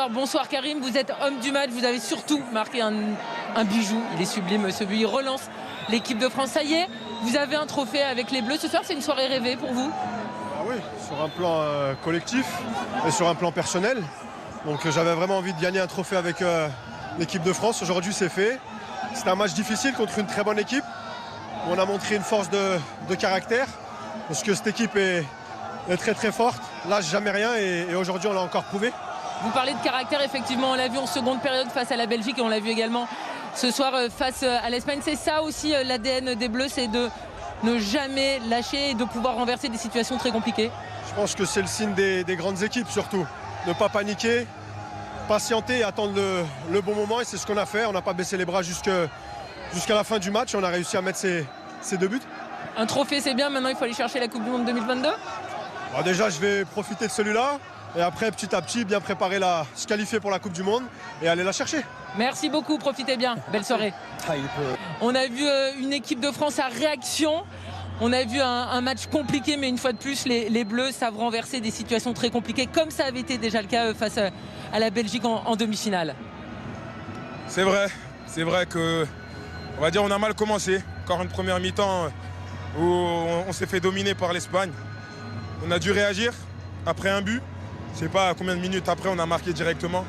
Bonsoir Karim, vous êtes homme du match, vous avez surtout marqué un bijou, il est sublime ce but, il relance l'équipe de France. Ça y est, vous avez un trophée avec les Bleus, ce soir c'est une soirée rêvée pour vous? Ah oui, sur un plan collectif et sur un plan personnel. Donc j'avais vraiment envie de gagner un trophée avec l'équipe de France, aujourd'hui c'est fait. C'était un match difficile contre une très bonne équipe, où on a montré une force de caractère, parce que cette équipe est très très forte, lâche jamais rien et aujourd'hui on l'a encore prouvé. Vous parlez de caractère, effectivement, on l'a vu en seconde période face à la Belgique et on l'a vu également ce soir face à l'Espagne. C'est ça aussi l'ADN des Bleus, c'est de ne jamais lâcher et de pouvoir renverser des situations très compliquées. Je pense que c'est le signe des grandes équipes surtout, ne pas paniquer, patienter et attendre le bon moment, et c'est ce qu'on a fait. On n'a pas baissé les bras jusqu'à la fin du match et on a réussi à mettre ces 2 buts. Un trophée c'est bien, maintenant il faut aller chercher la Coupe du Monde 2022. Alors déjà je vais profiter de celui-là. Et après, petit à petit, bien préparer se qualifier pour la Coupe du Monde et aller la chercher. Merci beaucoup, profitez bien. Belle soirée. On a vu une équipe de France à réaction. On a vu un match compliqué, mais une fois de plus, les Bleus savent renverser des situations très compliquées, comme ça avait été déjà le cas face à la Belgique en demi-finale. C'est vrai que, on va dire, on a mal commencé. Encore une première mi-temps où on s'est fait dominer par l'Espagne. On a dû réagir après un but. Je sais pas combien de minutes après on a marqué directement.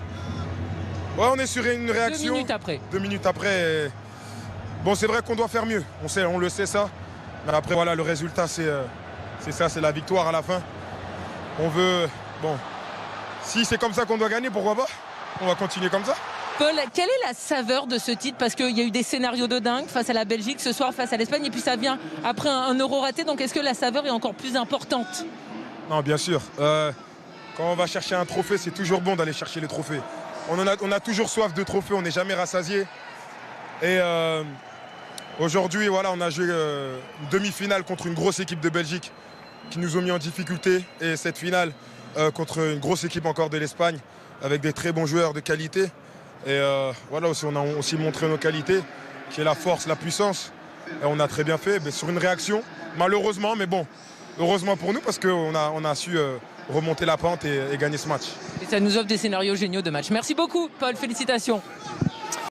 Ouais, on est sur une réaction. 2 minutes après. 2 minutes après. Bon, c'est vrai qu'on doit faire mieux. On le sait ça. Mais après, voilà, le résultat, c'est ça, c'est la victoire à la fin. On veut. Bon, si c'est comme ça qu'on doit gagner, pourquoi pas? On va continuer comme ça. Paul, quelle est la saveur de ce titre? Parce qu'il y a eu des scénarios de dingue face à la Belgique, ce soir face à l'Espagne, et puis ça vient après un euro raté. Donc est-ce que la saveur est encore plus importante? Non, bien sûr. Quand on va chercher un trophée, c'est toujours bon d'aller chercher les trophées. On a toujours soif de trophées, on n'est jamais rassasié. Et aujourd'hui, voilà, on a joué une demi-finale contre une grosse équipe de Belgique qui nous ont mis en difficulté. Et cette finale contre une grosse équipe encore de l'Espagne avec des très bons joueurs de qualité. Et voilà, on a aussi montré nos qualités, qui est la force, la puissance. Et on a très bien fait, sur une réaction, malheureusement, mais bon, heureusement pour nous parce qu'on a su remonter la pente et gagner ce match. Et ça nous offre des scénarios géniaux de match. Merci beaucoup, Paul. Félicitations.